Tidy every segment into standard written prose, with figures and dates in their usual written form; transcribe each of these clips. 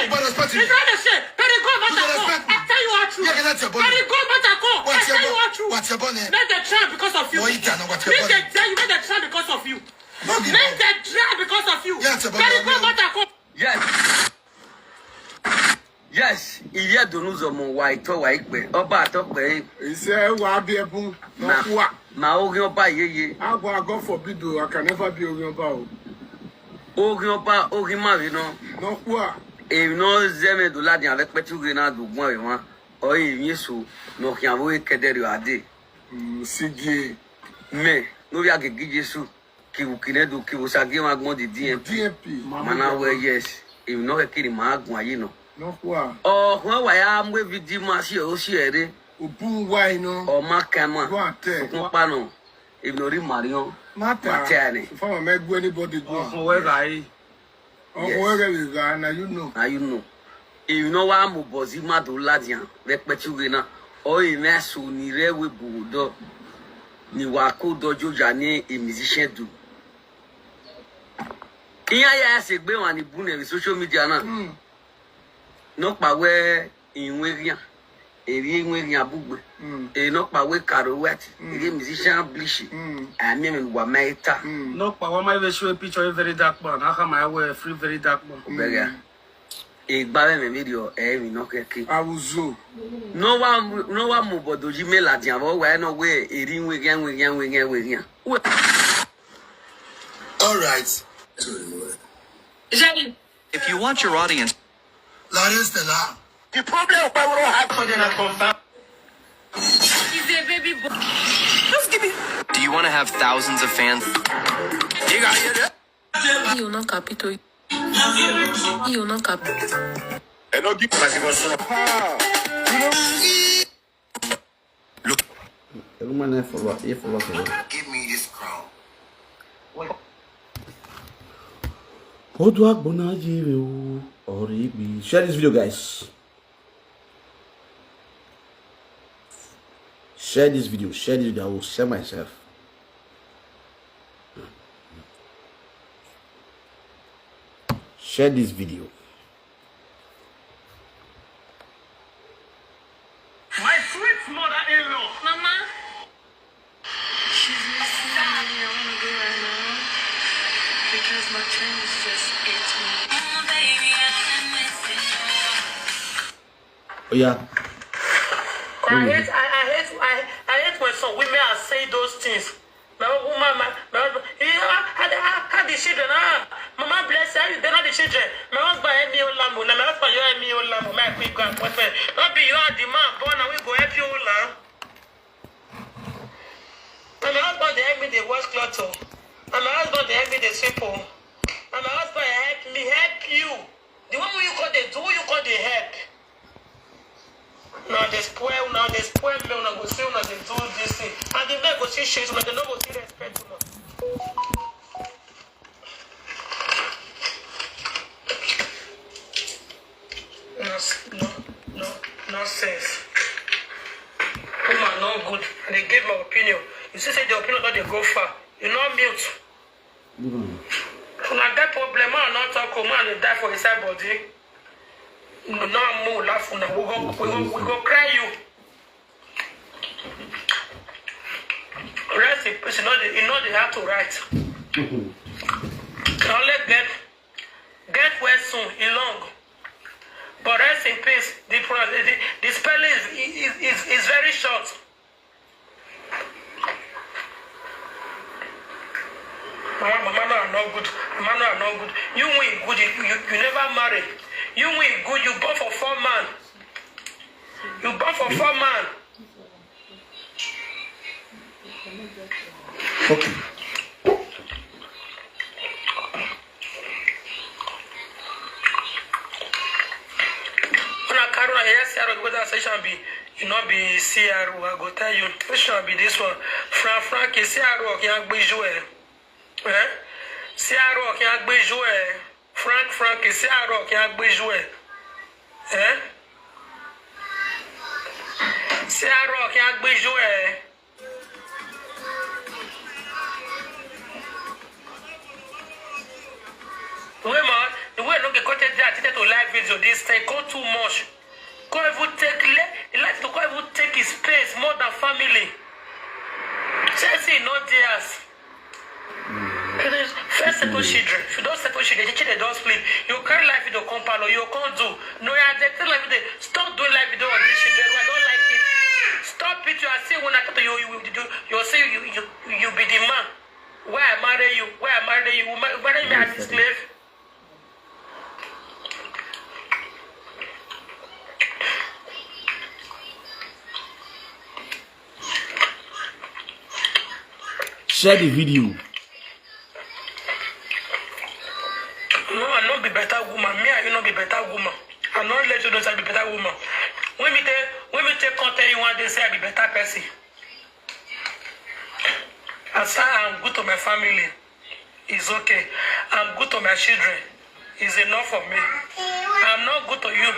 shit. It's not the shit. Better go Matako. I tell you what true. Better go Matako. I tell you what true. What's your bonnet? Make the try because of you. Make the try because of you. Make the try because of you. Better go Matako. Yes. Yes, il y a de nous mon white to white be. Oba to pe. Say wa be ebun no kwa. Ma orin oba yeye. Agwa God forbid o, I can never be orin oba o. Orin oba orin mari no. No kwa. Et non zeme do la di avec petit grenade do gwan e wan. O yin so no kian wo kedere ade. Sigi. Mais no ya gege Jesu ki wo kinedo ki wo sage ma gbon di DMP. Mana we yes. E no ke kiri ma gun aye no. No kwa. Oh, wọ́n wà ya mwe vidi ma si o si ere. Obu wa ino. O ma kama. Go ate. Kun pa no. Ignore Marion. Mata ni. For me go anybody go. Oh, where guy? Oh, where we go na you know. Na you know. You know wa mo bozi ma do ladian. Ve petu re na. O e me so ni re we budo. Ni wa ko dojo ja ni a musician do. Iya ya se gbe wan ni bu na social media na. No pawe inwerian eri inwerian bugbe e no pawe karowet eri musician blish ami me wa maita No pawe my we show a picture very dark man. How come I wear free very dark man? obega e gba me video e mi no keke Awuzo. no wa mo bodoji me la dian bo wa no we eri inwerian All right. If you want your audience The problem of power have He's a baby boy. Just give me. Do you want to have thousands of fans? You got it. Io non capito. Enogie. Look. Give me this crown. Share this video, guys. Share this video. I will share myself. Share this video. My sweet mother-in-law. Mama. She's missing me. I want to go right now. Because my train is just 8 minutes. Oh, baby, I'm missing you. Oh yeah. I hate when some women are saying those things. My woman, how the children, Mama bless you, they're not the children. My husband help me on Lambo, my husband you help me on Lambo, my quick appointment. Not be you are the man, born and we go help you on Lambo. And my husband they help me the wash cloth, and my husband they help me the simple, and my husband help me help you. The one you call the do you call the help. Now they spoil me, now go say now they do this thing. And the men go see shit, but they don't go see respect to me. No, nonsense. Woman, no good. And they give my opinion. You see, say the opinion that they go far. You know, mute. When I get problem, I not talk, man, they die for his side body. No more laugh now. We go cry you. Rest in peace. You know they have to write. Now let get well soon. In long. But rest in peace. The spelling is very short. Mama are not good. Mama are not good. You win good. You never marry. You win good. You born for 4 man. You born for 4 man. Okay. When I carry on here, CRO, because that session be, you know, be CRO. I go tell you, session be this one. Frank is CRO. Can't be joué. CRO can't be joué. Frank is CRO can't be joué. CRO can't be joué. Oui, man. The way look at that, to live video this time. Go too much. Go even take let to go even take his space more than family. Chelsea not theirs. First settle children. If you don't settle children, they don't sleep. You carry life video compound or you can't do. No, they tell life video. Stop doing life video on these children. I don't like it. Stop it. You are saying when I talk to you, you say you be the man. Why I marry you? Why I marry you? Marry me as a slave? Share the video. No, I not be better woman. Me, I not be better woman. I not let you know I be better woman. When me take content, you want to say I be better person. As far as I'm good to my family, it's okay. I'm good to my children. It's enough for me. I'm not good to you.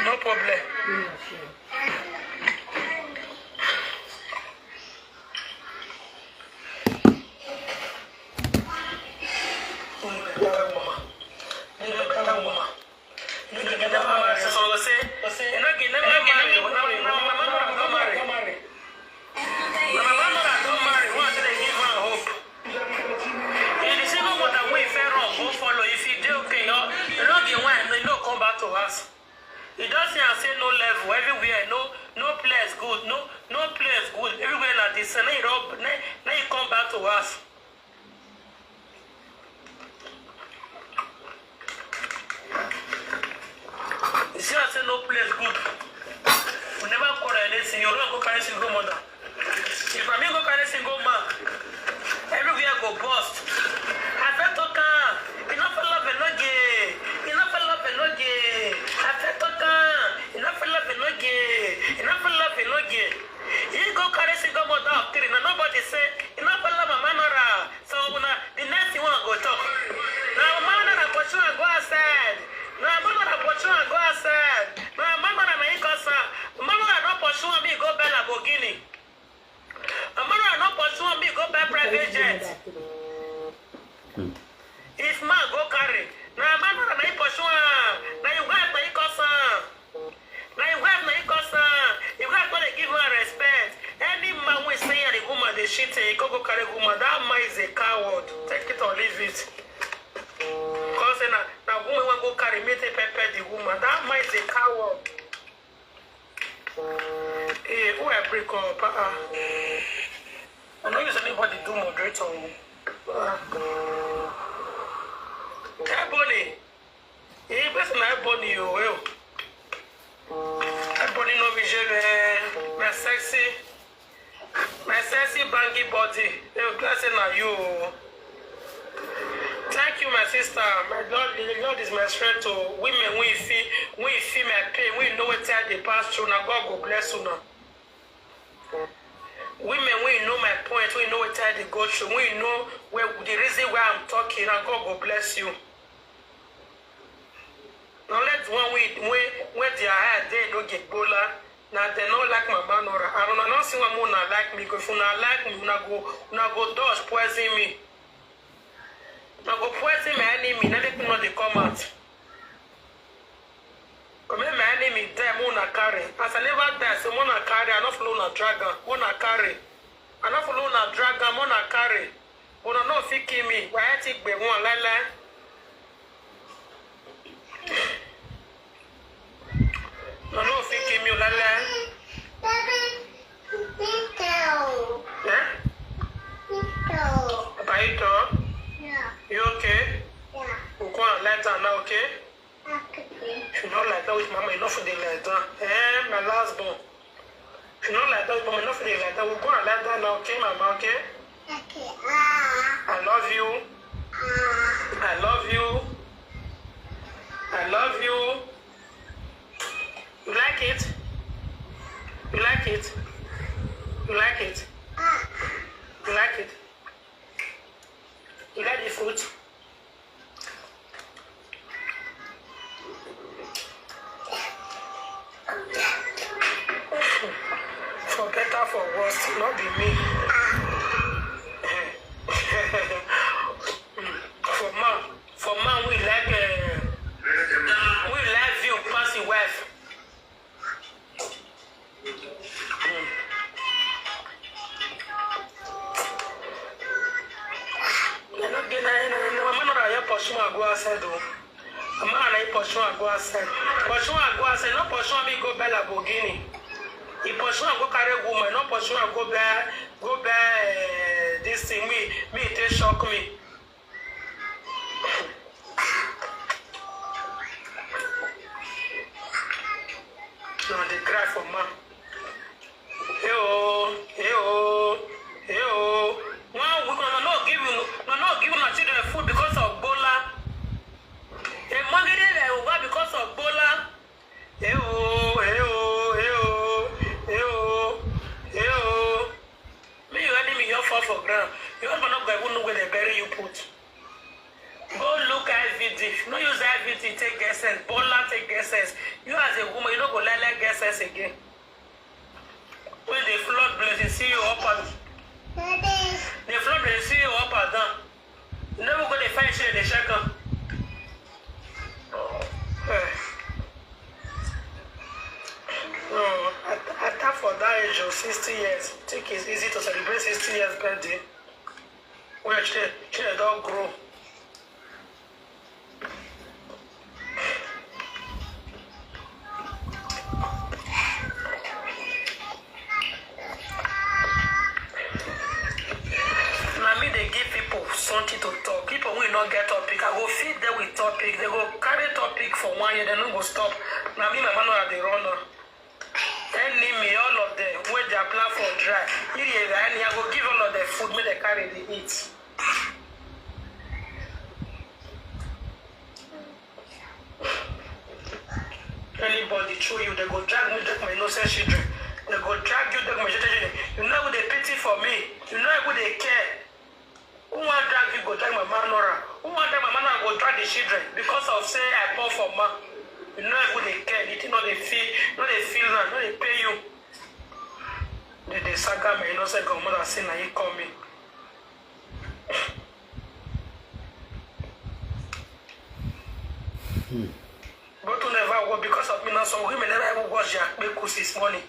No problem. It doesn't say no level everywhere, no place good, no place good. Everywhere like this, and now you come back to us. You see, I say no place good. We never call anything. You don't go carry single mother. If I mean go carry single man, everywhere go bust. I felt to come. Enough for love Enogie. Enough for love Enogie. I felt to come. Enough for love Enogie. Enough for love Enogie. You go carry single mother up three. Now nobody say enough for love Manora. So the next thing one go talk. Now Manora for sure go outside. Now Manora for sure go outside. Now Manora na ikosa. Manora no pursue me go buy Lamborghini. Manora no pursue me go buy private jet. If man go carry. Now Manora na pursue. Now you guys na ikosa. Now you guys na ikosa. You guys gonna give her respect. Any man we say the woman they shit go carry woman. That man is a coward. Take it or leave it. Because now woman want go carry me to prepare the woman. That man is a coward. Hey, who Aproko? I don't use anybody do moderator. Ebony. Hey, best na Ebony you will. Ebony no vision. My sexy bangy body. They will bless na you. Thank you, my sister. My Lord, the Lord is my strength to women. We feel my pain. We know what time they pass through. Now God will bless you now. Women, we know my point. We know what time they go through. We know where the reason why I'm talking. Now God will bless you. Now let one when their head they don't get bola. Now they don't like my man or I don't know. See one more not like me. Because if you not like me, you not go dodge poison me. Now go poison my enemy, now they know they come out. Come my enemy die, I not carry. As I never die, so I not carry, I not follow na dragon, I not carry. I not follow na dragon, I not carry. But I not fit kill me, why I take be one lie. No fit kill me, lie. Yeah? You okay? Yeah. You go and lie down now, okay? Okay. If you don't lie down with mama, enough for the lie down. My last born. If you don't lie down with mama, enough for the lie down. We'll go and lie down now, okay, mama, okay? Okay. I love you. I love you. I love you. You like it? You like it? You like it? You like it? You like the fruit? For better, for worse, not be me. For man, we like outside though. A man I pursue and go outside. Pursue and go outside, not pursue me go buy Lamborghini. He pursue and go carry woman, not pursue and go buy this thing. Me it shock me. No, they cry for man. One week, not giving my children food because of Bola. A money why because of Bola. Me, you handing me your fall for ground. You don't know where they bury you put. Go look at IVD. No use IVD, take guesses. Bola take guesses. You as a woman, you don't go like guesses again. When the flood blaze, they see you up and the flood blaze, see you up and down. You never go to find shit in the shaker. I thought for that age of 60 years, I think it's easy to celebrate 60 years birthday. Where children don't grow. Something to talk. People will not get topic. I go feed them with topic. They go carry topic for 1 year, they don't go stop. Now me, my man are the runner. Telling me all of them when their platform dry. I go give all of them food, me they carry the eat. Anybody show you, they go drag me, drag my innocent children. They go drag you, drag my children. You know what they pity for me. You know what they care. Who want drag you go drag my man Nora? Who want drag my man Nora go drag the children because of say I pour for man? You know who they care. They think no they feel now, no they pay you. They saga me, you know say God mother say now he call me. But to never work because of me now. Some women never ever wash their Aproko this morning.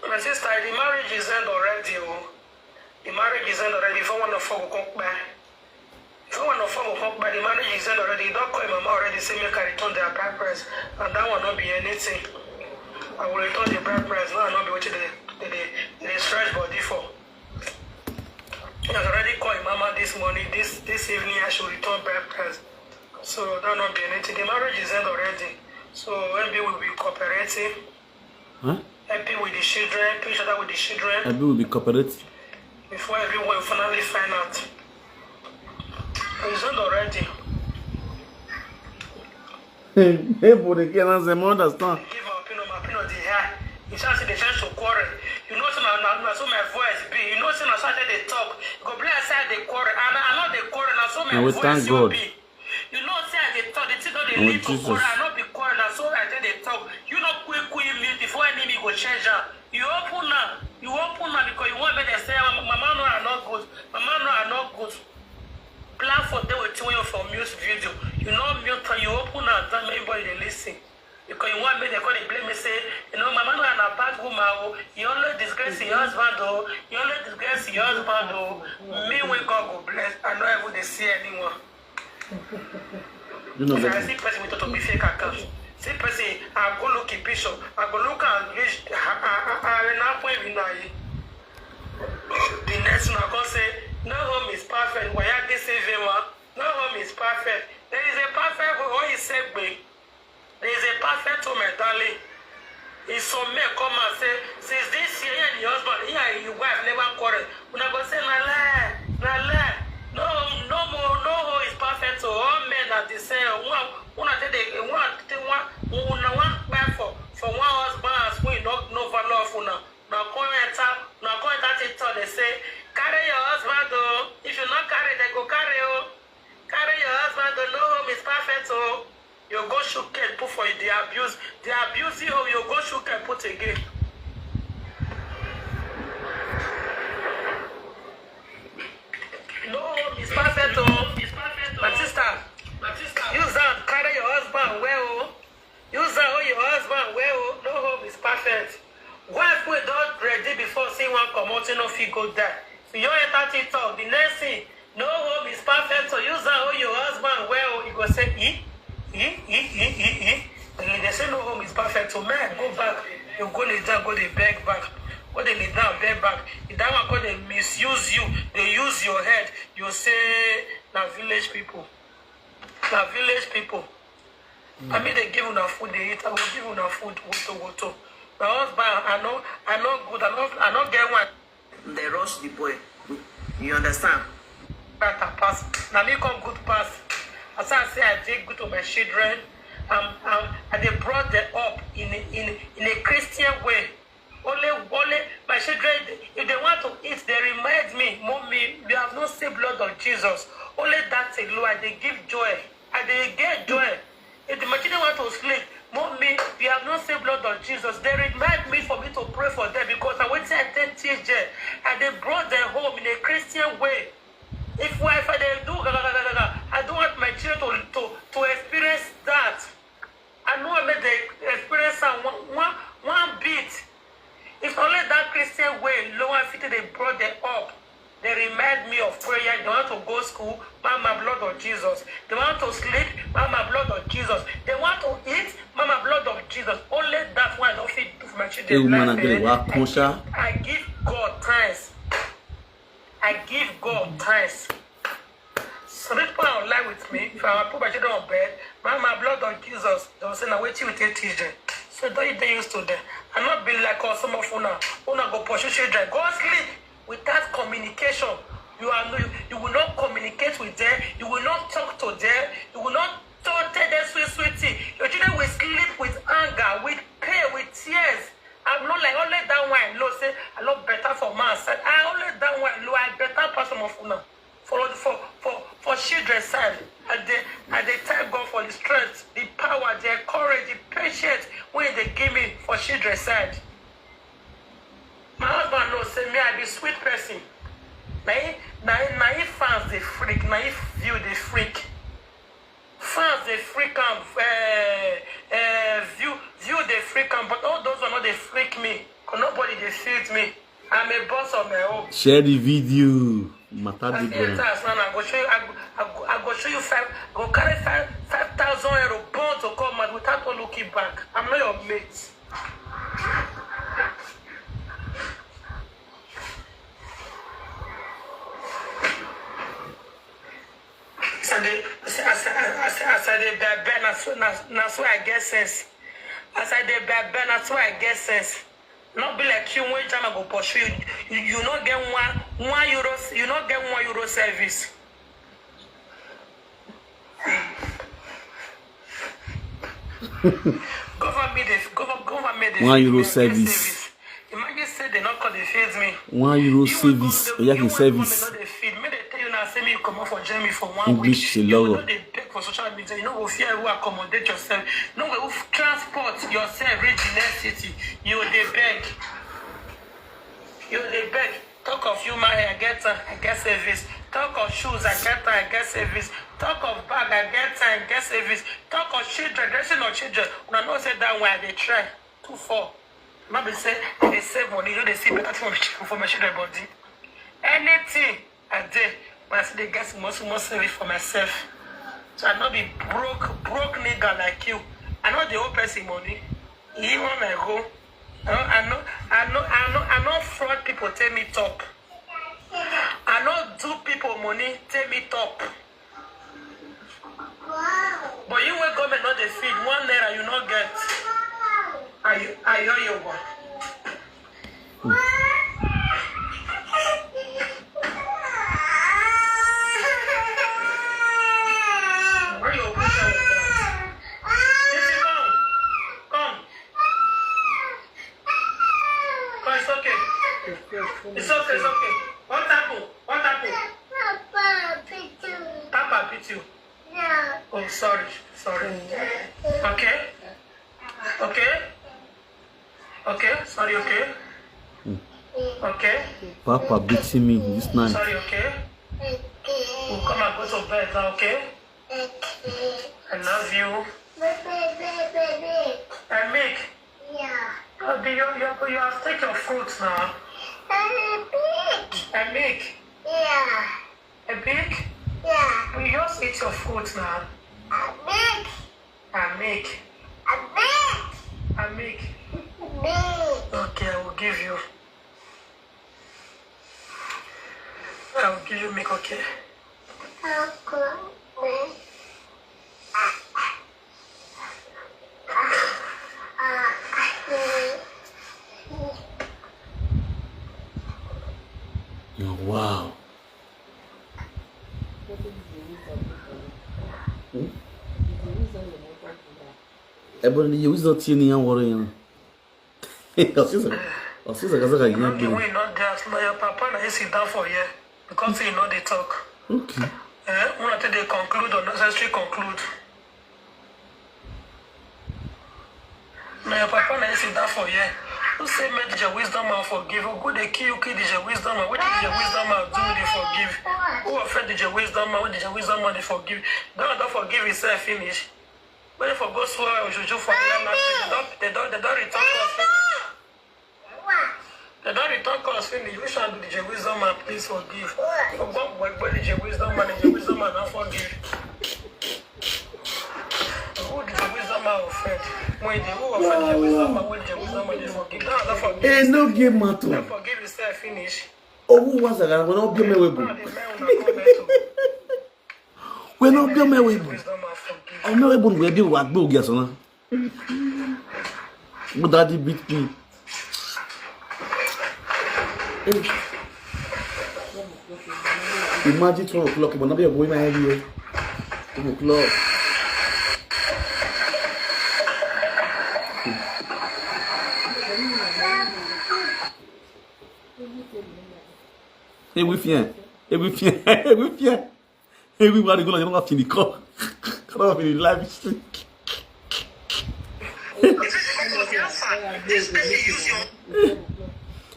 My sister, the marriage is end already. The marriage is end already. If I want to fuck, come back. If I want to fuck, come back. The marriage is end already. Don't call mama already. Say make I return their bride price, and that will not be anything. I will return the bride price. Now I will not be waiting the stretch body for. I has already called mama this morning. This evening I should return bride price. So that will not be anything. The marriage is end already. So maybe we will be cooperating. Huh? Happy with the children, help each other with the children. Happy will be cooperative. Before everyone finally find out. It's not already. Hey, but they can't understand. Give my opinion, the hair. You can't see the chance to quarrel. You know, so my voice be. You know, so now they talk. Go play aside the quarrel. And I know they quarrel, now so my voice will be. You know, say they talk, they think they need to quarrel, I not be quarrel, and so I tell they talk. You know, quick mute before enemy go change her. You open now because you want me to say, Mama no are not good. Mama no are not good. Plan for them with you for music video. You know, mute you open now, don't everybody they listen. Because you want me to call the blame me say, you know, Mama no are a bad woman. You only disgrace your husband, though. You only disgrace your husband, though. Me when God go bless, I know I would see anyone. You know if I see person with to be fake account, see person, I go look at picture, I go look and reach, I now point in the next one I go say, no home is perfect. Why are they saving one? No home is perfect. There is a perfect home. What you say, babe? There is a perfect home, darling. It's so me come and say, since this year and your husband, here your wife never quarrel. When I go say, na lie. No home is perfect. So all men are the same. One buy for one husband as we no value of una. Now come enter TikTok, they say, carry your husband though. If you not carry, they go carry you. Carry your husband though. No home is perfect. So you go shook and put for the abuse. The abuse you go shook and put again. one promoting no fee go there. So you enter TikTok, the next thing, no home is perfect, so use that on your husband. Well, you go say, They say no home is perfect, so man, go back. You go lay down, go they beg back. Go they lay down, beg back. If that one go they misuse you, they use your head. You say, now village people. Now village people. I mean, they give enough food, they eat. I will give enough food, woto. My husband, I know good. I know get one. They rush the boy. You understand? That pass. Now me come good pass. As I say, I take good to my children. And they brought them up in a Christian way. Only my children, if they want to eat, they remind me, Mommy, you have not seen blood of Jesus. Only that alone, they give joy. And they get joy. If the children want to sleep, Mommy, we have not seen blood of Jesus. They remind me for me to pray for them because I went to teach them. And they brought them home in a Christian way. If they do, I don't want my children to experience that. I know I made the experience one bit. It's only that Christian way, lower fitted, they brought them up. They remind me of prayer. They want to go to school, Mama, blood of Jesus. They want to sleep, Mama, blood of Jesus. They want to eat, Mama, blood of Jesus. Only that one I don't fit for my children. I give God thanks. I give God thanks. Some people are online with me. If I put my children on bed, Mama, blood of Jesus. They will say, now wait till we take teach them. So don't you get used to them. I'm not being like some of una go pursue children. Go sleep. Without communication, you will not communicate with them. You will not talk to them. You will not tell them sweet. Your children will sleep with anger, with pain, with tears. I'm not like only that one. Lord say I love better for man. I only that one. Lord, I better person of una. For children's side, and they thank God for the strength, the power, the courage, the patience when they give me for children's side. My husband knows, say me I be sweet person. Now fans they freak, now view they freak. Fans they freak and view they freak and but all those are not they freak me. Cause nobody they feed me. I'm a boss of my own. Share the video. I go show you go carry 5,000 euro bond to come out without looking back. I'm not your mate. As I did bad, that's why I get sense. As I did bad, that's why I get sense. Not be like you when time I go pursue you. You not get one euro. You not get €1 service. Government €1 service. Imagine say they not call they feed me. €1 service. You can service. Say me come off for Germany for 1 English week. lolo. You know they beg for social media. You know go fear who accommodate yourself. You know go transport yourself reach the next city. You they beg. Talk of human hair, I get service. Talk of shoes, I get service. Talk of bag, I get service. Talk of children, dressing of children. When I know say that way they try. 2-4. Maybe say they save money. You know they see better for my children body. Anything I did. But I say they get more service for myself. So I not be broke nigga like you. I know the whole person money. Even when I go, I know fraud people tell me top. I know do people money tell me top. But you will government not the feed €1 you not get. I hear you one. It's okay. What happened? Papa beat you. Yeah. Oh, sorry. Okay. Sorry, okay. Okay. Papa beating me this night. Sorry, okay. We'll come and go to bed now, okay? I love you. And Mick. Yeah. You have taken your fruits now. A big? Yeah. A big? Yeah. We just eat your food now. A big. A big. A big. A big. Okay, I will give you. I will give you milk, okay? Oh, wow. Everybody, you is not seeing any worrying. Your papa na sit down for here because he know they talk. Okay. When they conclude or necessarily conclude. Now your papa na sit down for here. Who say me the wisdom and forgive? Who they kill the wisdom and what did the wisdom and do they forgive? Who offend the wisdom and what did the wisdom and they forgive? Don't forgive yourself finish. When they forgo swear or juju for they don't return us. They don't return us finish. We shall do the wisdom and please forgive. For God work by the wisdom and not forgive. Who did the wisdom and offend? When they who offend the wisdom and what the wisdom and they forgive. Don't forgive. Enogie matter. Don't forgive yourself finish. Oh, who was that? We're not being able. We're not being able. I'm not able to do what book yes or but daddy beat me. Imagine 12 o'clock, but not be a boy my head 2 o'clock. Et oui, viens. Everybody go on the call. Come on, the live stream.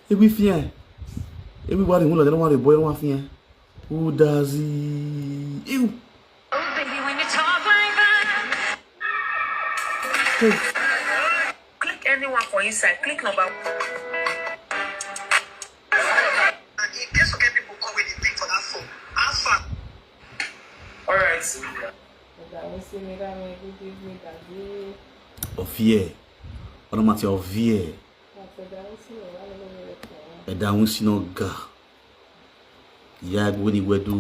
Et oui, viens. Everybody go on the boy on the who does he? You. Oh, baby, when you talk like that. Click anyone for inside. Click number 1. Alright. Ovie. On m'a dit ovie. E da un sino ga. Ya gbo ni wedu o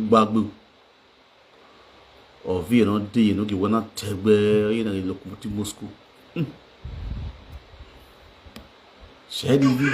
gbagbo. Ovie no dey no ge wona tegbe yin na locomotive Moscow. Shedi vi.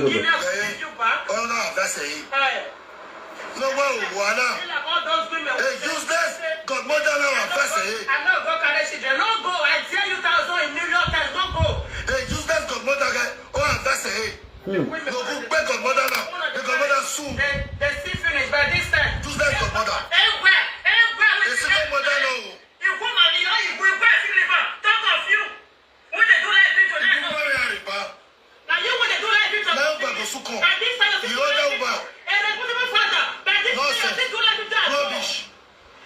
go back. Oh no, that's it. No one wanna. Hey, useless. Godmother now, that's it. I'm not go carry children. No go. I tell you 1,000 in million times. No go. Hey, useless godmother guy. Oh, that's it. No, go back godmother now. The godmother soon. They still finish by this time. Useless godmother. Everywhere. It's a godmother now. You go money, you go back to live. Talk of you. When they do like this to them. Now you when they do like this to them. Now Uber go suko. By this time You order Uber. And they put him father. By this time Nonsense. they do like this. Rubbish.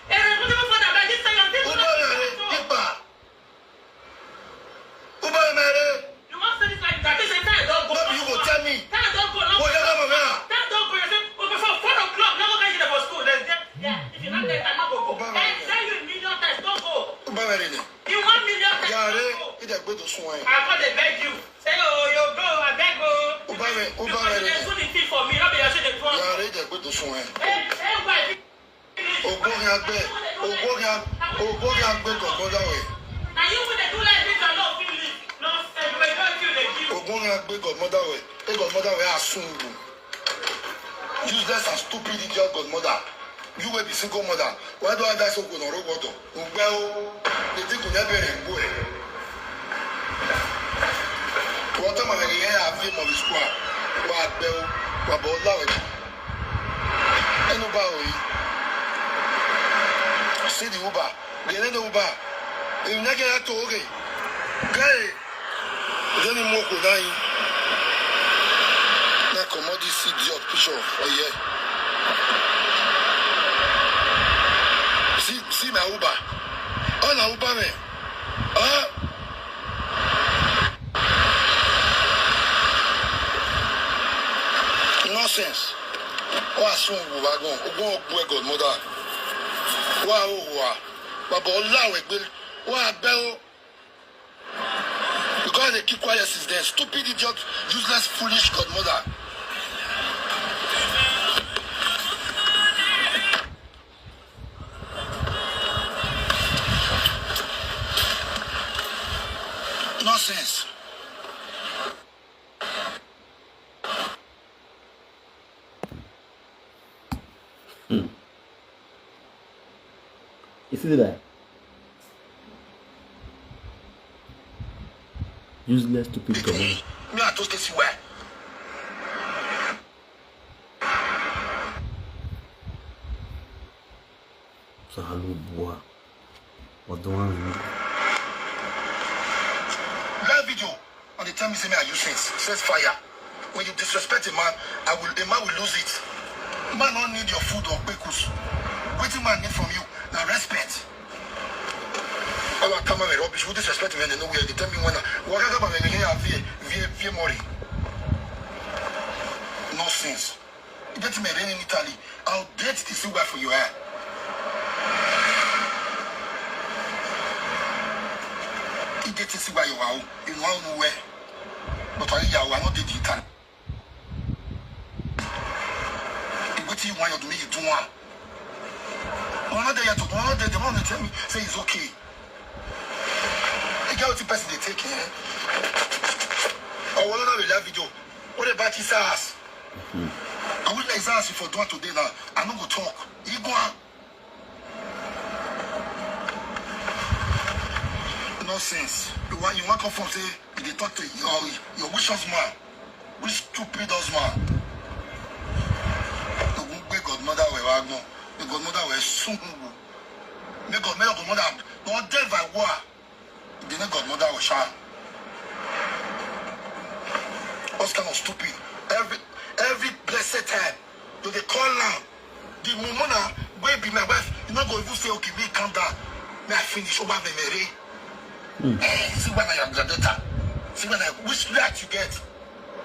And they put him father. By this time they do Uber like mere. this. Uber. Uber mere. You want to say this like that? This time don't go. No, you go tell me. Time don't go. What you have over? Time don't go. You say before 4 o'clock. Now go get you for school. Yeah. If you not take time, not go. I tell you a million times. Don't go. Uber mere. You 1 million times. Yare. Don't go. It is going to swing. I thought they beg you. Say, oh, you go, I beg go. Uber mere. Because they do the thing for me. Not be your shit. Yare, it is going to swing. Hey, why? Ogborin agbe godmother way. Now you when they do like this, I don't feel it. No, say, you don't feel the guilt. Ogborin agbe godmother way. Hey, godmother way asungu. Useless and stupid idiot godmother. You will be single mother. Why do I die so good on roboto? They think we never go. What time I get a film of the squad? What bell? What about love? And Uber. See the Uber. They need the Uber. You never get to okay. Guy. Then you walk with that. Now commodity idiot picture. Oh yeah. See my Uber. Oh na Uber me. Nonsense. Why soon Uber go godmother? Why Baba Olawe gbe. Why bell? Because they keep quiet since then. Stupid idiot, useless, foolish godmother. Nonsense. You see that? Useless, stupid godmother. Me I toast this where. So hello boy. What do I mean? That video on the time you say me are useless. Says fire. When you disrespect a man, the man will lose it. Man don't need your food or pekus. What the man need from you? Now respect. I will come with rubbish. Who disrespect me and they know where they tell me when what I got via Mori. Nonsense. You get me in Italy. I'll date to see where for you are. You get to see where you are. You know where. But I not did Italy. What do you want to make you do one? Another year to another, the one they tell me say it's okay. The girl the person they take care. I want to that video. What about his ass? I would like his ass for doing today now. I'm not gonna talk. You go on. Nonsense. You want to come from say they talk to your wish husband. Which stupid husband? The godmother were the godmother were soon. The godmother not dead by war. The godmother was shy. What's kind of stupid? Every blessed time, do they call now? The moment where be my wife, you're not going to say, okay, we calm down. May I finish over the Mary? See when I am granddaughter. See when which right you get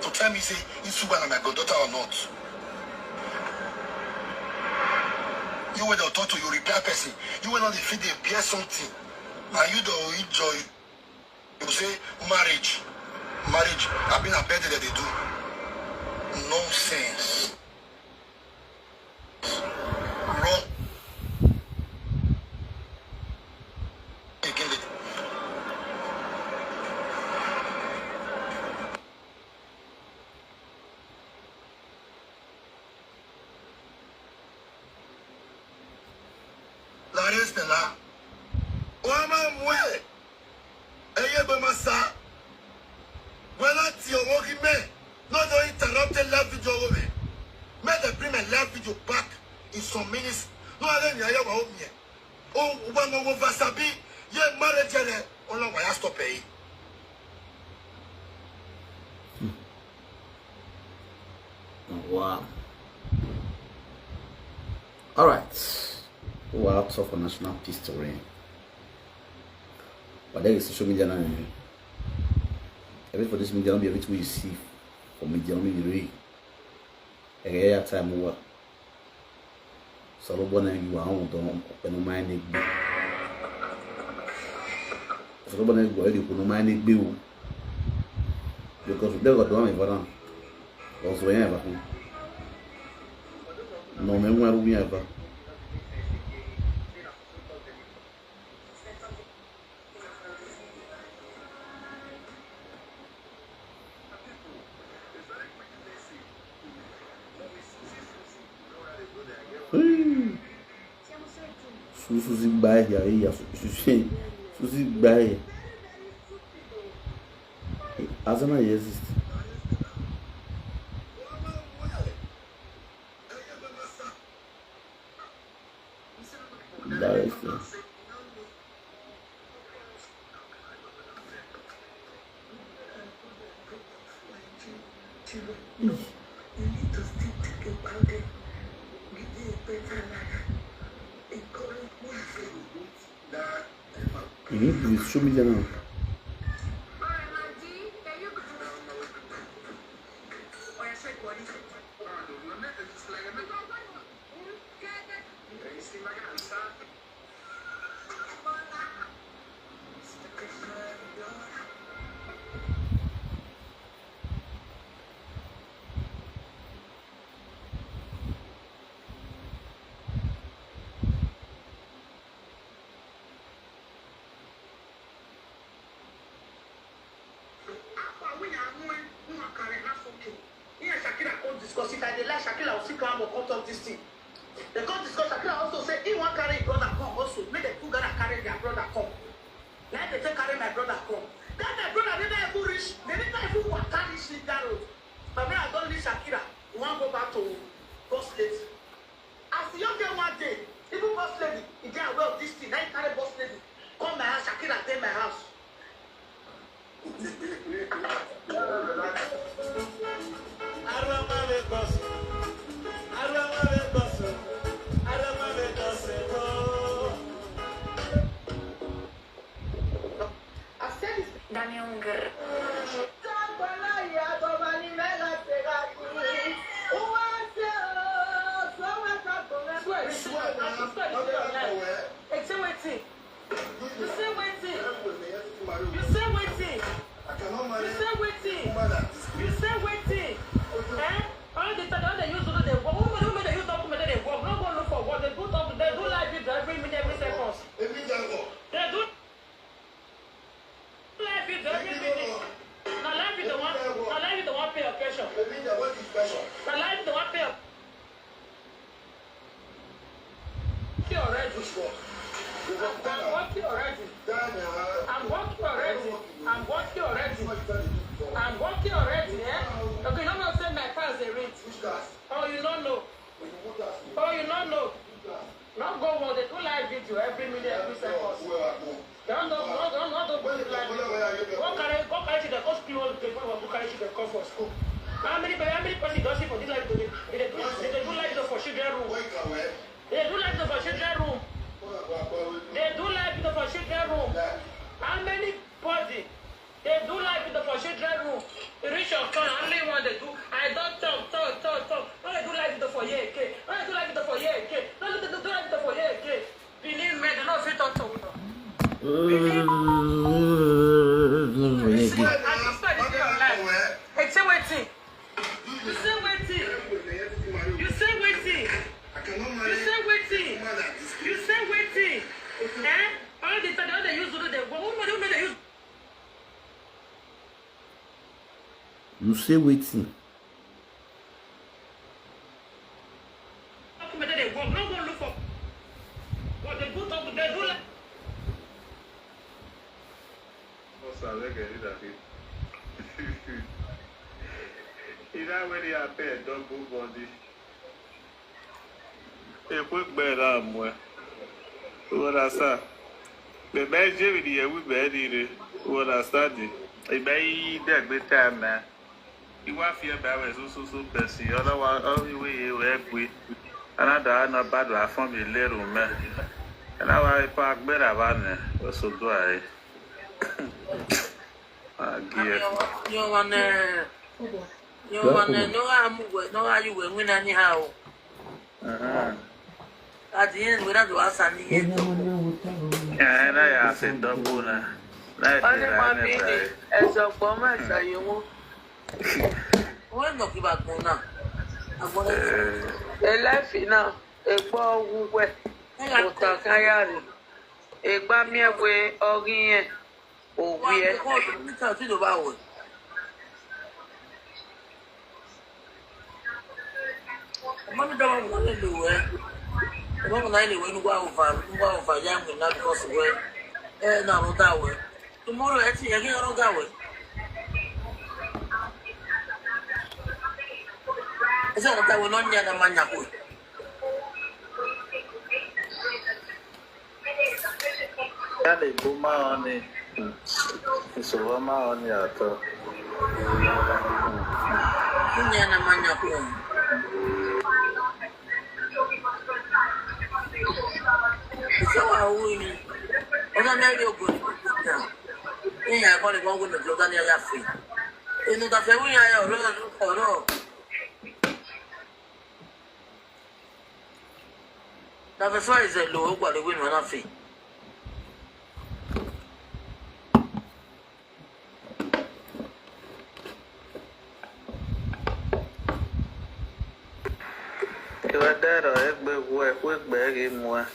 to tell me, say, is when I'm my granddaughter or not? You were the authority, you repair person. You were not the feed, they bear something. And you don't enjoy. You say, marriage. I've been a better that they do. Nonsense. Wrong. Again, carries the la. Oama mwe. Eye be masa. When I see you walking me, not to interrupt the live video over me. May they bring my live video back in some minutes. No, I don't know about me. Oh, one over Sabi, ye marriage, only why I stop paying. Wow. All right. We're out of a national peace to reign. But there is social media now. Every for this media, be everything you see for media, me a time over. So the one you are on don't mind it. So the one you don't mind it bill because they got one ever. Also, ever. No, me where we ever. Susi baia aí, Susi baia. Asa não existe. Dá isso. Show me the now. Because if I did like Shakira, will see come out of this thing. They can't discuss Shakira also say, he won't carry his brother come also. Make the two gonna carry their brother come. Let they take carry my brother come. That my brother never even reach, they never even walk carry shit that road. But when I don't leave Shakira, we want to go back to boss lady. As the young girl one day, even boss lady, he get aware of this thing. Now he carry boss lady. Come my house, Shakira, take my house. You say waiting. but they do talk, they do like. What's up? Look at it. You know when you have a double body. A quick bed arm. What I saw. The bad Jimmy, we bed it. What I studied. A bay that good time, man. You want to feel bad, so busy. Otherwise, only way you work with. Another not bad one from your little man. And now I park better one. So do I. You wanna know how you will win anyhow. At the end, without to ask any. Yeah, and I asked it double. Only my baby, as a woman, you won't. We're not about now. I'm going to life now. A ball who wet. Otakayari. A bamia way or again. Oh, we are to the bow. Mommy don't want to do it. I don't know when you go for young and not cross away. No, that way. Tomorrow, actually, again, I don't that way. Is that what I will not get a man? Yeah, they do my honey. It's over my honey at all. So I will. I don't know you're good. Yeah, I'm going to go to Jordania. You know that we are the first is a low, but the win will not fee. You are dead or a big quick bag in one.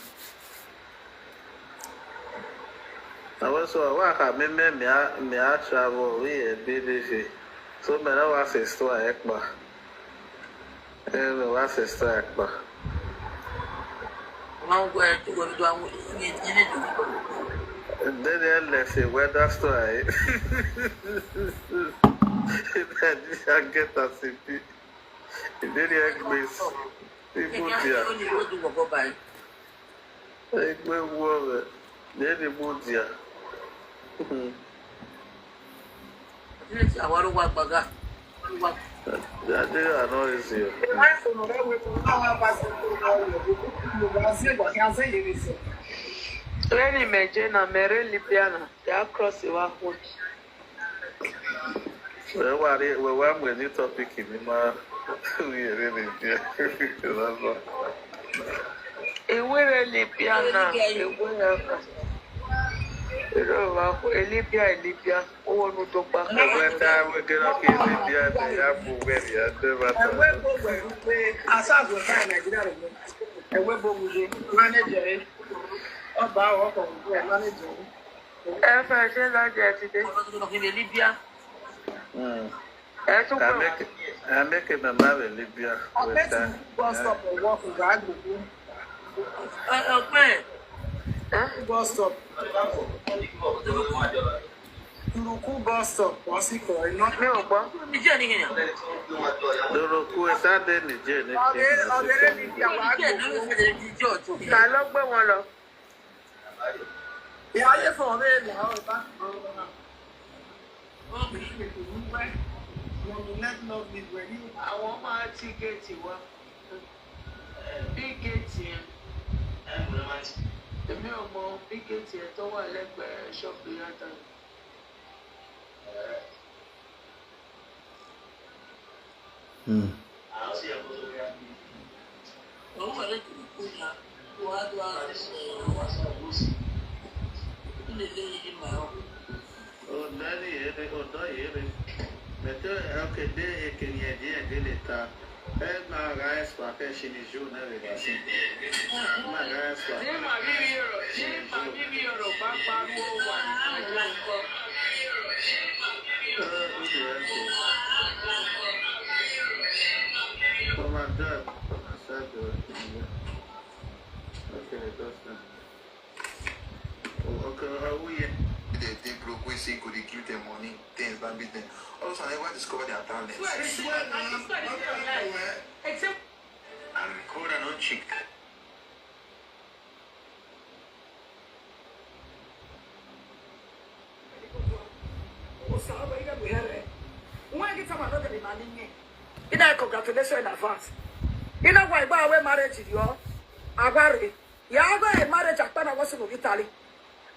I was so work at me travel, we a busy. So many of us is to a ekba. And was a stack. One way to go down with it. Then let's see where that's to I get a city. It didn't miss people here. I will work. Then the mood here. I want to work back. That day I know it's you. Lenny Majena, Mary Lipiana, they are cross the one. Well, one when you topic in my really a really piano, Libya, oh, no, to back. When time we get up in Libya, they have to wear I saw the time I did not know. And we're both manager. About manager. If I say that today, in Libya. I make it a love in Libya. I bet you bus stop and walk in the bus stop. Turuku bus stop. What's it called? Not me, Oba. Turuku is that in the journey. Yeah, I for it now. Let love me when you. I want my ticket. Big gate here. The mail more big gate here. Don't want to let the shop be at all. Oh, Daddy, okay, they can get it. And my guys for passion is you never see. My guys for oh my God. Okay, that's They broke, we say could they give them money, things, that business. Also, I never discovered their talent. And record and on chick. You know, congratulations in advance. You know why we marriage you? Agwari. Ya agwa e marriage akpana was in Italy.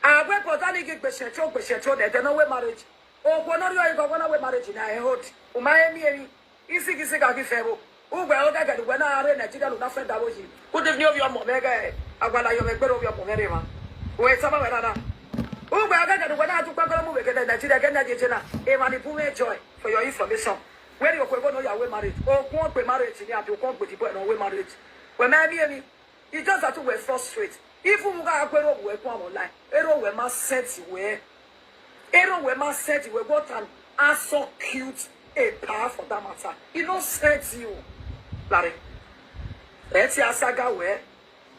Agwa potani get beshecho they no we marriage. O kono rio go gona we marriage na e hold. Umaye mi isi ga gi febo. Ugwe o ga ga na are Nigeria lu na friend dawoji. Good evening of your mom mega agwala yo megbero of your mom rema. We sama we na. Ugwe o ga ga na atu kwakoro mu we get Nigeria get na jejena. E mani pume joy for your information. Where you go no your way marriage. O kon pe marriage ni abi o kon pe tipo no way marriage. When I be you just have to wear frustrate. If you ga akwero we come online. Ero we ma set we. Ero we ma set we got an so cute a power for that matter. You don't set you. Larry. Let's see asaga we.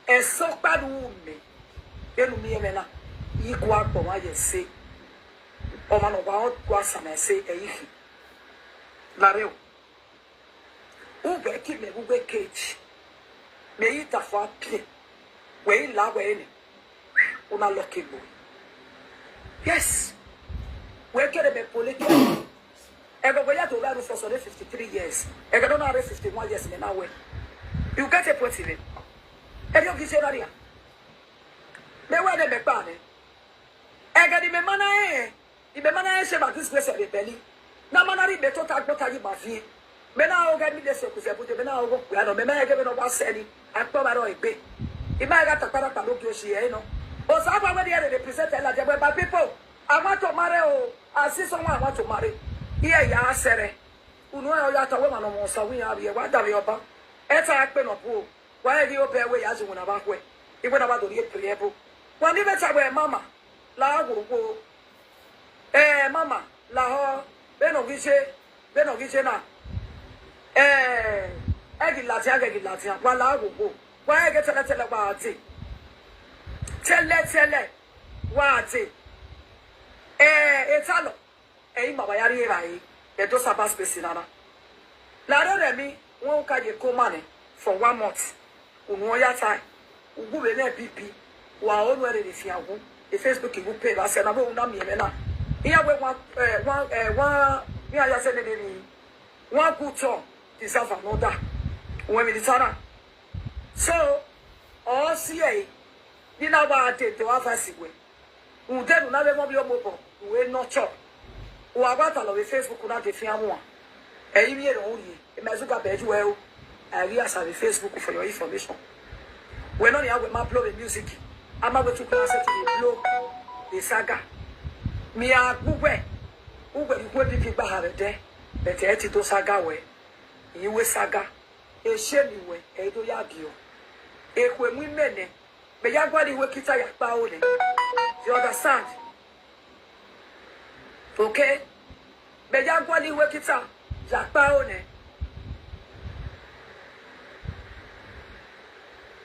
E so bad me. Enu mi emena. Yi kwa ko ma ye say. O ma no wa kwa sama say e yi. Larry. Ube ki me ube cage. Me ita for pie. We la we ni. Una lucky boy. Yes. We get a political. Everybody to run for 53 years. I don't know 51 years now. You get a point in it. And you get area. Me wa de me pa ne. E ga di me mana e. Di me mana e se ba this place e belly. Na mana ri be to ta gbota yi ba fie. Me na o ga mi de se ku se bute me na o go ku ya no me ma e ga me no ba se ni. Akpo ba ro igbe. Ima ga ta para pa lo ki o se e no. O sa pa we dey represent la je ba people. I want to marry o. I see someone I want to marry. Here ya sere. Unu e ya ta we ma no mo sa wi ya bi e wa da bi oba. E ta pe no po. Wa e di o pe we ya ji wona ba kwe. Igwe na ba do ri priebo. Wa ni be ta we mama. La gurugbo. Mama, la ho. Be no giche na. Egi latia. Wa la gurugbo. Wa e ge tele wa ati. Tele wa ati. Etalo. Ima ba yari rai. E do saba space nana. La ro remi won ka je ko mane for 1 month. Unu ya tai. Ugu be na PP. Wa onu ere ni fiagu. E Facebook igu pay ba se na bo na mi eme na. Iya we one mi aya se ne ni. One good turn deserve another. When we ditana. So, all see ni na ba ate to afasigwe. Udenu na be mo bi omobo. We no chop. O agata lo Facebook na de fiamu a. Eyi mi e ro ri. E mezuga beju we o. I real as Facebook for your information. We no ya we ma upload the music. Ama we to class to upload the saga. Mi a gugwe. Ugwe gugwe bi ba ha de. But e ti to saga we. Yi we saga. E shemi we e do ya bio. E kwe mu mene. Be ya gwa di we kita ya pa o ne. You understand? Okay? Be ya gwa di we kita ya pa o ne.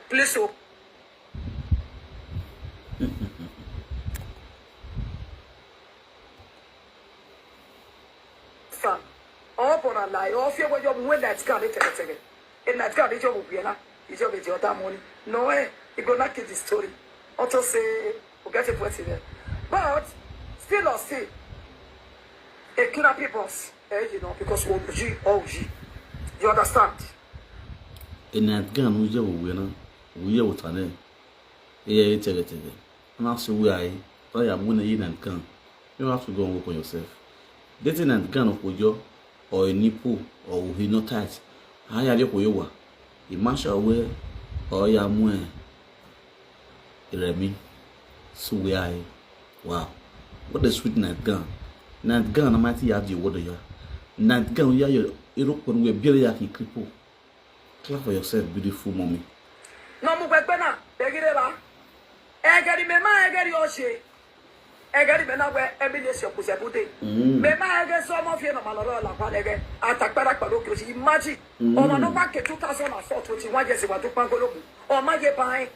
Please so. Son. Open a lie. Or fear what you win that car. In that car, it's your Biana. It's your money. No way. You go not get the story. Also say, forget it what's there. But, still or still, a clear people's, you know, because OG. You understand? In that gun, we are we are with an air. And also, we are winning in and gun. You have to go and work on yourself. Dating and gun of Ojo or a nipple or we not tight. I are you. You must away or ya mwe. Remy. So we are. Wow. What a sweet night gun. Night gun, I might have you water ya. Night gun, we are your European way, Billy Yaki cripple. Clap for yourself, beautiful mommy. No mu gbegbe begire ba egeri me ma egeri ose egeri me na we ebi le se kuse bude me ma ege so mo fie no ma loro la kwa lege atakpara paro ki o si imagine o ma no pa ke 2004 21 years wa to pa golobu o ma je pan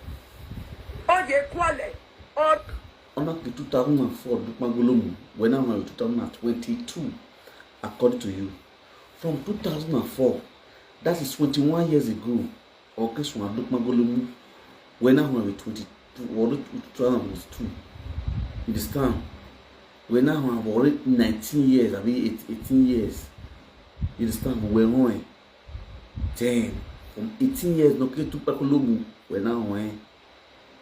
o je kwale o under the 2004 Dukmagolomu, when I'm 2022, according to you. From 2004, that is 21 years ago, okay, so Dukmagolomu, when I'm 22, or 2002, you understand? When I'm already 19 years, I mean 18 years, you understand? We're on 10, from 18 years, no, okay, to Pakolomu, when I'm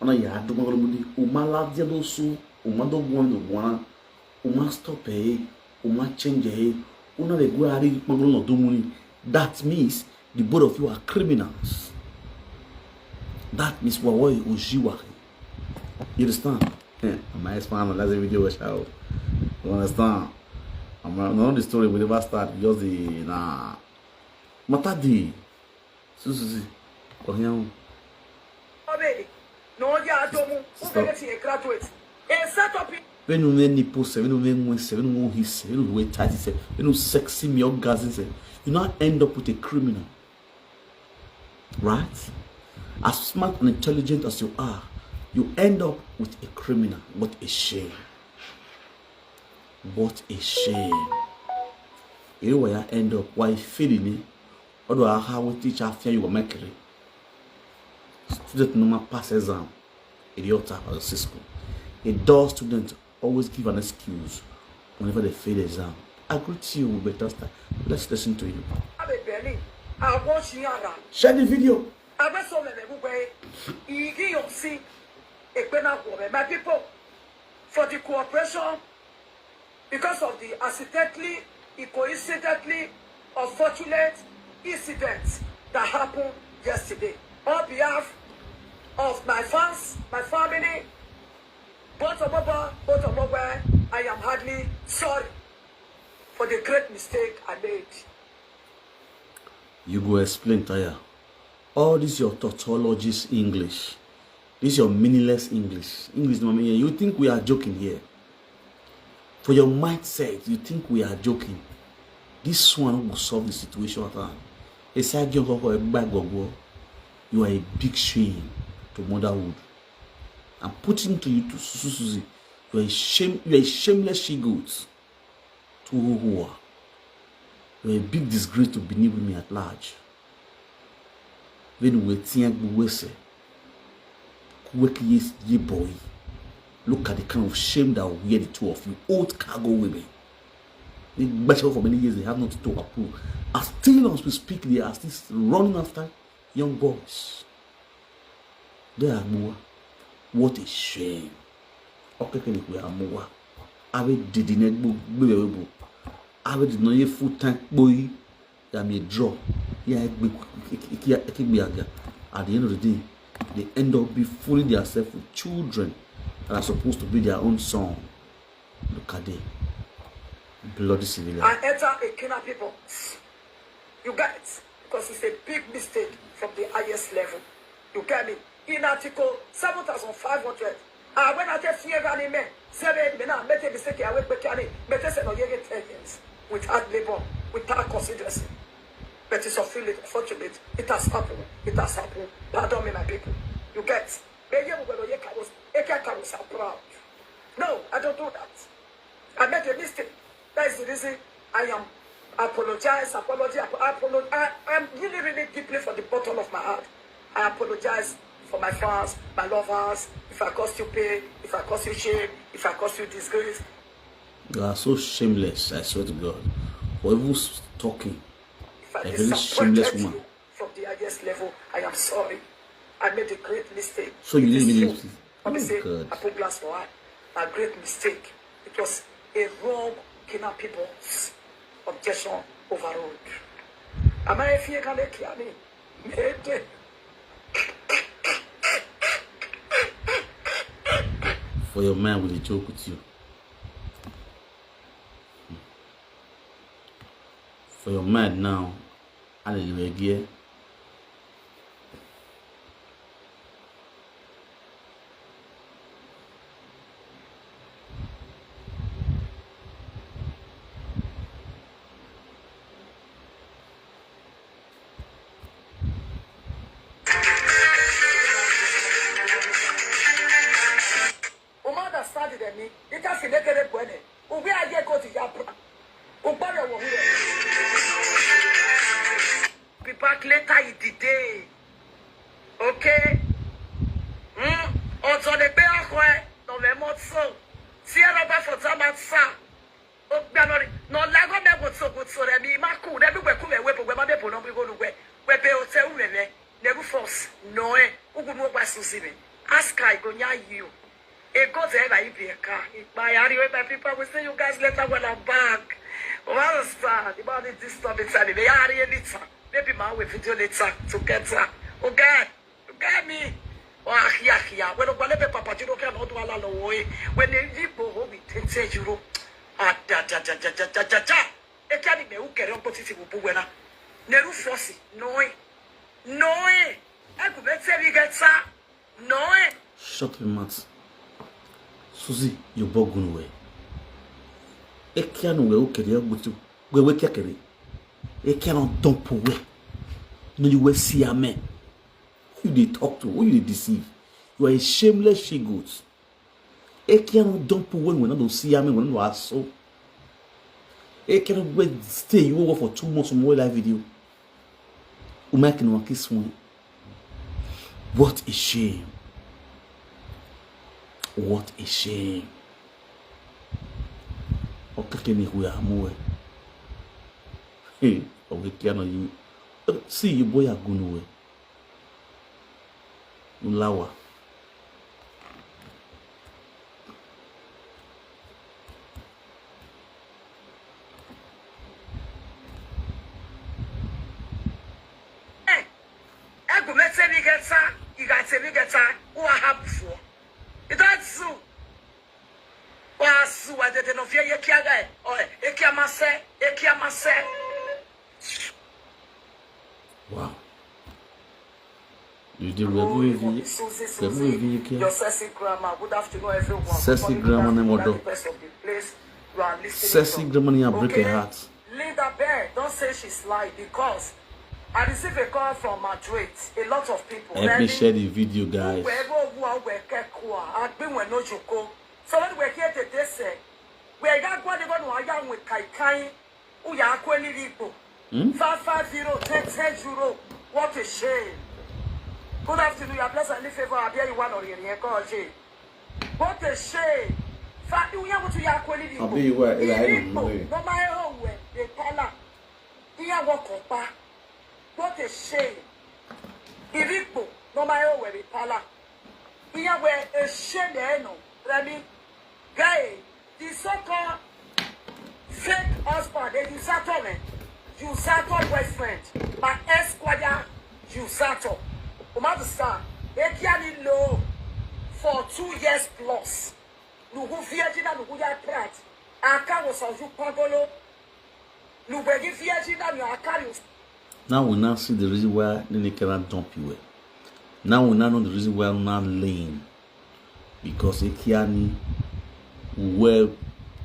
ona ya do magolo mudi o mala dia do su o ma do bon do bona o ma stop o ma change una le go ari magolo no do muni. That means the both of you are criminals. That means what you ojiwa. You understand? I'm explain last video was out. You understand? I'm not the story we never start just the na matadi sususi ko yan no, yeah, I don't a graduate. A set up. When you need nipple, when you need when you his, when you wait tight, when you sexy me orgasms, you not end up with a criminal, right? As smart and intelligent as you are, you end up with a criminal. What a shame! What a shame! You know where I end up? Why feeling it? Or do I have a teacher fear you were making? Student no pass exam, idiot at the school. A dull student always give an excuse whenever they fail the exam. I greet you with better style. Let's listen to you. Share the video. My people, for the cooperation, because of the accidentally, coincidentally, unfortunate incidents that happened yesterday. On behalf of my fans, my family, both of Boba, I am hardly sorry for the great mistake I made. You go explain, Taya. All this your tautologist English. This your meaningless English. English, no meaning. You think we are joking here? For your mindset, you think we are joking? This one will solve the situation at hand. You are a big shame to motherhood. I'm putting to you to Susie. You are a shameless she-goat to who are. You are a big disgrace to beneath me at large. When we think ye boy, look at the kind of shame that we wear the two of you, old cargo women. They bachelor for many years, they have not to approve. As still as we speak, they are still running after young boys. They are more. What a shame. Okay, we are more. I did not book. I did not full tank boy. I may draw. Yeah, at the end of the day, they end up be fooling themselves with children that are supposed to be their own son. Look at them. Bloody civilian. I enter a Kenya people. You get it? Because it's a big mistake from the highest level. You get me? In article 7,500. When I get fear running men, 7 men, I made a mistake. I went back to Enogie 10 years without labor, without consideration. But it's unfortunate. It has happened. It has happened. Pardon me, my people. You get? I'm proud. No, I don't do that. I made a mistake. That is the reason I am apologize. I'm really, really deeply from the bottom of my heart. I apologize for my fans, my lovers. If I cost you pain, if I cost you shame, if I cost you disgrace. You are so shameless, I swear to God. For even talking, a very shameless woman. From the highest level, I am sorry. I made a great mistake. So you didn't mean it? Let me say, I put glass for her. A great mistake. It was a wrong Kenya people's objection overruled. Am I fear can they For your man will joke with you. For your man now, hallelujah. me. It has to make it when it. We are here go to Japan. Be back later in the day. Okay? On s'en est bien quoi? Dans les mots so. Si elle va faire ça, ça. Oh, non, la gomme est good so. Remi, ma cool. Never we come away, but we might be no we go to where. We pay hotel, we never force. No, who go more by Susie. Ask I go near you. It goes there by a car. My area, my people will see you guys later when I'm back. Well, sir, the body disturbing Sunday. They are really maybe my way video later to get her. Oh, God, you got me. Oh, yeah. When I papa, you don't know what I way. When they leave, we take you. Ah, da. It can't be who can opposite with Buena. Neru Fossi, no. I could bet say we get sir. No. Shut your mouth. Susie, you bogun away. Ekianu we okere agbutu. We kekere. Ekianu dump away. No you we see amen. Who you talk to? Who you deceive? You are a shameless she-goat. Ekianu dump away when I don't see amen when you are so. Ekianu we stay you over for 2 months more live video. Umakin one kiss one. What a shame. What a shame. Okay, we are more. Hey, okay, can you see you boy are going away? Ulawa. Hey, I go make say we get sir. You got say we get sir. Who I have before? That's so. Was what the no fear ekiaga or ekiamase. Wow. You did review your sassy grammar. Good afternoon, everyone. Sassy grammar name or Sassy grammar near break her heart. Linda Bear, don't say she's lying because I received a call from Madrid. A lot of people. Let me share the video, guys. I've been with no joke. So when we're here today, say, we got what they're going to young with Kai, who are quality people. 550, 10 euro. What a shame. Good afternoon, your blessed and favor. I'll be one or the call. What a shame. Fact, you have to your quality people. I'll be you where I don't know. No matter how they tell her. You walk up. What a shame. Iripo, no matter where they tell her. You have a shame there, no. Remy. Guy, the so-called fake husband, they usato me. Usato boyfriend. My ex-squire, usato. Understand? They can't low for 2 years plus. Nugu Virginia, Nugu ya prat. Aka was on you pagolo. Nugu Virginia, you are carrying. Now we now see the reason why they cannot dump you. Now we now know the reason why I'm not lame. Because Ekiani well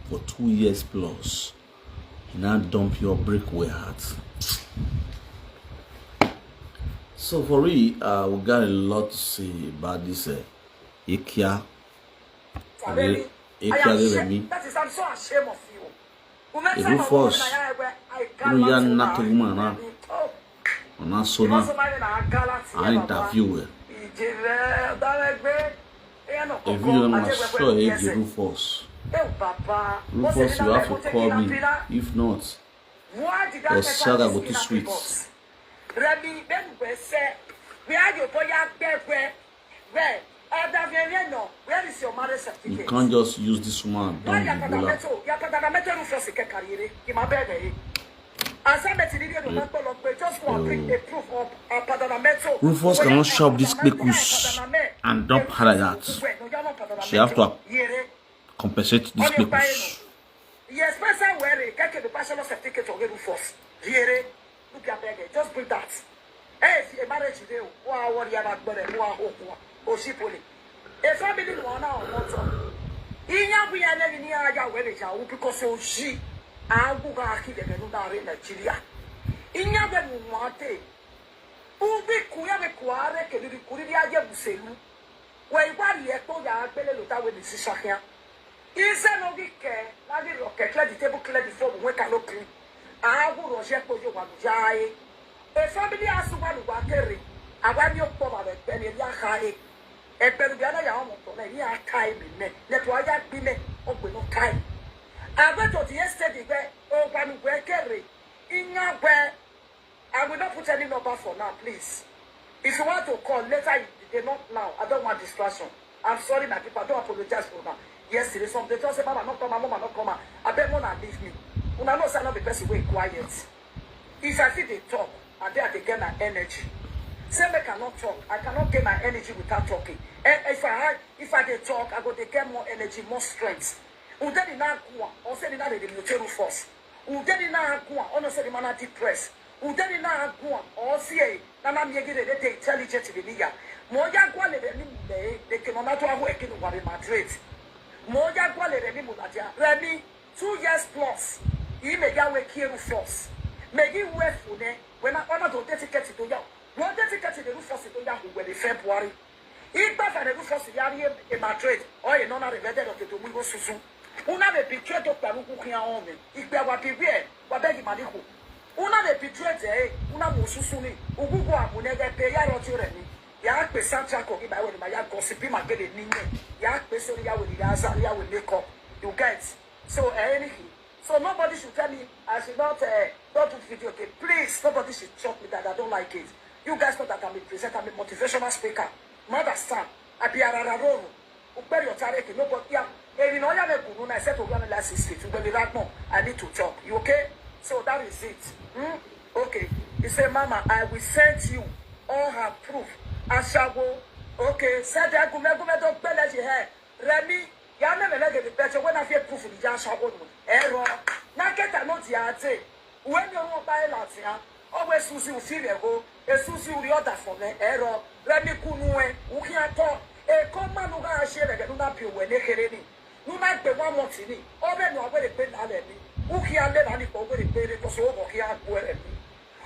for 2 years plus. He now dump your breakaway heart. So for me, we got a lot to say about this Ekia. Ekia Remy. That is, I'm so ashamed of you. The Rufus, you are not a woman. On our son, I interview. If you don't want to show hate the Rufus, Rufus, you have to call me. If not, your saga go too sweet. You can't just use this woman. Don't Rufus cannot shove this pekus and dump her like that. She have to compensate this pekus. Yes, person wear it. Get the personal certificate of Rufus. Here, look at that. Just bring that. Hey, if a marriage today, what you have got, oh, she put it. A family one now, Inya we are living near our wedding, because so she, I will go keep them in Nigeria. Inya them want it. Ubi Kuya Kuare, Kuria Buselu. Where you are here, told your belly with our decision here. Is Enogie care? Nadi rocket, clear the table, clear the phone, wake a look. I will reject you one jay. A family has to one who carry. I want your power at Penny Yahai. A Peruviana Yamoto, and ya time in me. Let why that be me, or with no time. I went to yesterday, oh, one where carry. In your where I will not put any number for now, please. If you want to call later, they not now. I don't want distraction. I'm sorry, my people. I don't apologize for now. Yes, it is something. They just say, Mama, not come, Mama, not come. I bet Mona leave me. When I know I'm not the person who is quiet. If I feel they talk, and they get my energy. Say I cannot talk. I cannot get my energy without talking. And if I they talk, I go to get more energy, more strength. Udeni na kuwa, or say na the military force. Udeni na kuwa, or no say the man are depressed. Udeni na kuwa, or say na na miegi the intelligent in the media. Moja kwa le they cannot work in Madrid. Moja kwa le Remy 2 years plus. He may get work here force. May he work for them when I honor to dedicate to you. One dedicate to the roof force to you when the February. If by the roof force in Madrid or in honor related of the Domingo Susu. Una de picture to Paruku Kiaome. If there were beware, what beg Maniku. Una de picture, una Mususuni, Uguwa, Munega, Paya Rotureni. Yak pe Santiago, if I were my gossipy, my get it, Yak Pesoria with the Azaria will make up. You guys. So, anything. So, nobody should tell me I should not do video. Okay, please, nobody should shock me that I don't like it. You guys know that I'm a presenter, I'm a motivational speaker. Mother stand, I be a rararo. Upper your tarek, nobody. Yeah. If you know you're not good, I said to run the last 6 feet. You believe that? No, I need to talk. You okay? So, that is it. Okay. He said, Mama, I will send you all her proof. I shall go. Okay. Said that go don't pay that you have. Remy, you never let the better when I feel proof of the jazz. Error. Now get a note here. When you want buy Latina, always Susie will feel a go. A Susie will order for me. Error. Remy Kunue, who can talk. A common who can share the Nunapi when they hear any. No matter one more thing. Over no way to pay Aleni. Who can let any over the pay because over here go at me.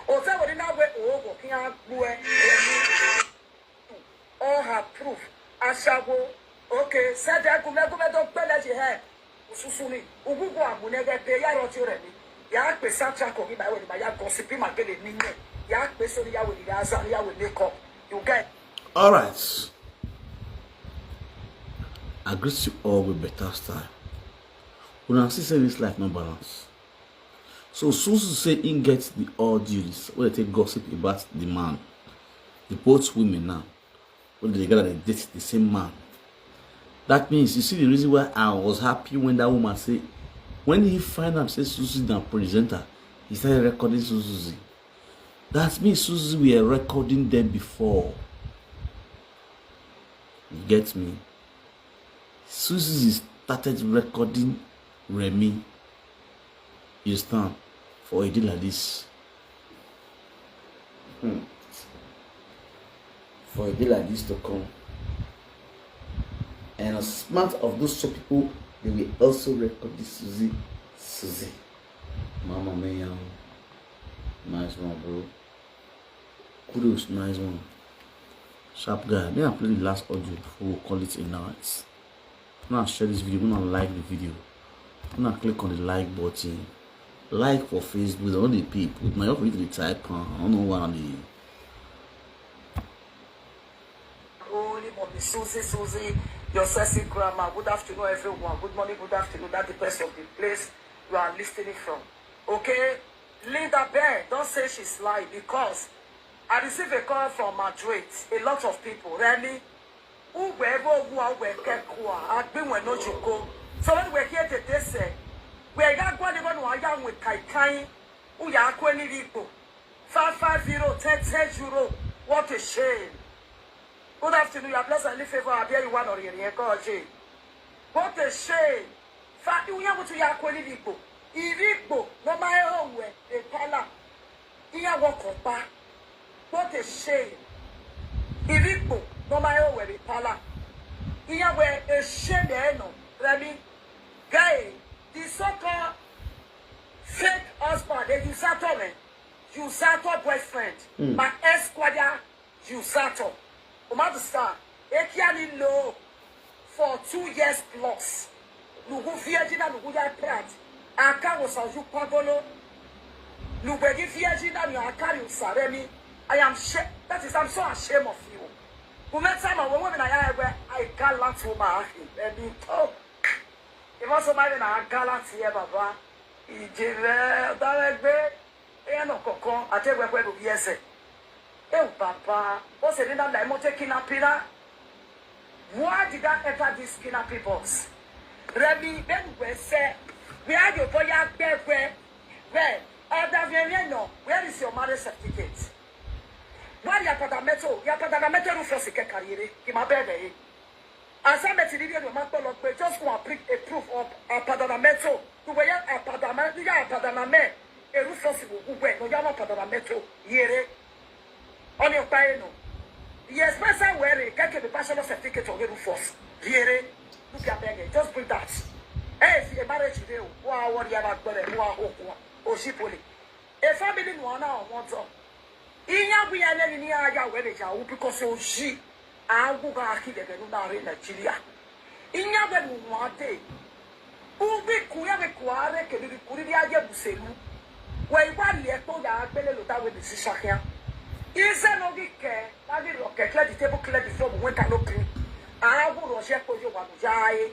Or that would not wait over here go all her proof. I shall go. Okay, said that go don't pay that you have. Susuni, Uguwa, Munega, Paya Rotureni. Yak pe Santiago, if I were my gossipy, my get it, Yak Pesoria with the Azaria will make up. You get. All right. I greet you all with better style. When I see this life no balance. So Susu say in gets the audience where they take gossip about the man. The both women now. When they gather they date the same man. That means you see the reason why I was happy when that woman said when he find out say Susu is a presenter, he started recording Susu. That means Susu we are recording them before. You get me? Susie started recording Remy. You stand for a deal like this. For a deal like this to come. And as smart of those two people, they will also record this Susie. Mama Mia. Nice one, bro. Kudos, nice one. Sharp guy. May I play the last audio before we call it a night. Now share this video. I'm gonna like the video. I'm gonna click on the like button. Like for Facebook. All the people. My offer to the type. I don't know what the. Holy mommy, Susie, your sexy grandma. Good afternoon, everyone. Good morning, good afternoon. That's the best of the place you are listening from. Okay, Linda Bear, don't say she's lying because I received a call from Madrid. A lot of people, really. So when we're here today, say, we're not going to go with Kaikai, who are 20 people, 550, 10 euro. What a shame. Good afternoon, your blessed and favor, I'll be one or the other. What a shame. Fact, you have to your 20 people. Iripo, no matter where, a pala. Here walk on. What a shame. Iripo. No matter where the pala. Here where a shame no. Remy, guy, the so-called fake husband, the usato boyfriend, my ex-squadra, usato. Understand? Ekiani low for 2 years plus. Nugu fiajina nugu ya prat. Aka wasaju pagolo. Nubegi fiajina ni akari usaremi. I am that is I'm so ashamed of you. Time when women I gallant woman baby. Oh, it was so many I gallant here, Baba. Ijeve Darebe. No coco, I tell you where to yes. Oh, Papa, what's it in that I'm taking a pillar? Why did I enter this kidnapping box? Remy, then we say, we are your boy out there where, where is your marriage certificate? Why you put a metal for the career? In my bed, as I met in the matter of just want to a proof of a padamento to wear a padamame, a roof possible who went no yama padamento, yere on your piano. Yes, my son wearing get the bachelor certificate of the force. Yere, look at begging, just bring that. Hey, if you marriage today, wow, what you have got a wow, or shipoli. A family one hour wants on. Inya we are in Aya where because so she I will go back in Nigeria. Inya when one day. Who be Kuya Kuare can be Kuria Buselu. Where one year told that Beluta with the Sishakia. Is an Enogie care, I will look at the table clear the phone when I look. I will rush up for you one jay.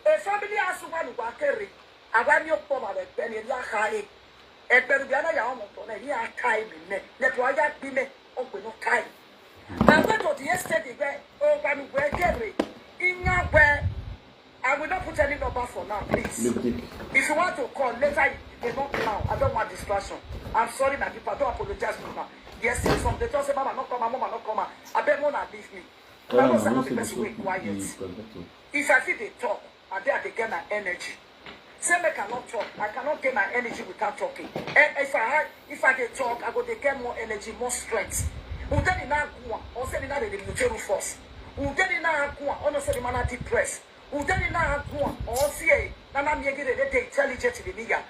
A family has one who are carry. I want your power at Penny Lahai. E per biana ya omo to na ya kai bi me na to ya bi me o gbe no kai na go to yesterday where o ba mi gbe kere inya gbe I will not put any number for now, please. If you want to call later, you not now. I don't want distraction. I'm sorry, my people. I don't apologize for now. Yes, some they just say, Mama, not come, Mama, not come. I beg Mona leave me. I was not the person who quiet. If I feel they talk, I dare they get my energy. Say I cannot talk. I cannot get my energy without talking. And if I get talk, I go to get more energy, more strength. Who then in our or say in our military force. Who then in our or no say the man depressed. Who then in our or say that I'm getting the intelligent in the media.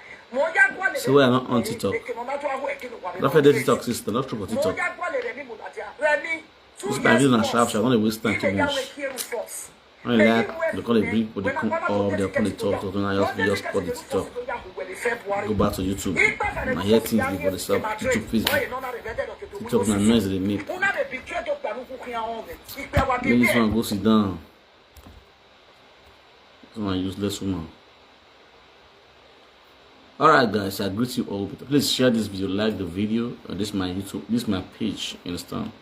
So we are not on TikTok. Not for the TikTok sister, not true for TikTok. This my video na sharp, I want to waste time too much. I like they call it bring for the come up, they call it talk, and I just put the TikTok. Go back to YouTube. I hear things before they stop. YouTube, Facebook. TikTok na noise they make. Maybe this one go sit down. This one useless woman. Alright guys, I greet you all. Please share this video, like the video. This is my YouTube, this is my page, you understand?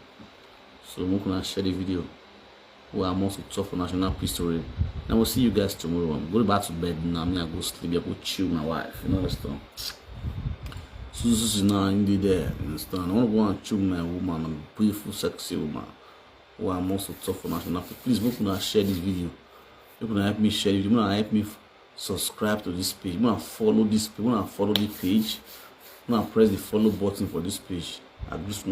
So I'm gonna share the video. Where I'm also talk for national peace story. And we'll see you guys tomorrow. I'm going back to bed now. I'm gonna go sleep. I go chill with my wife. You understand? So this is now indeed there. You understand? I wanna go and chill with my woman, a beautiful, sexy woman. Where I'm also talk for national peace. Please go and share this video. You're gonna help me share it. You're gonna help me subscribe to this page. You're gonna follow this page. You're gonna follow the page. You're gonna press the follow button for this page. I just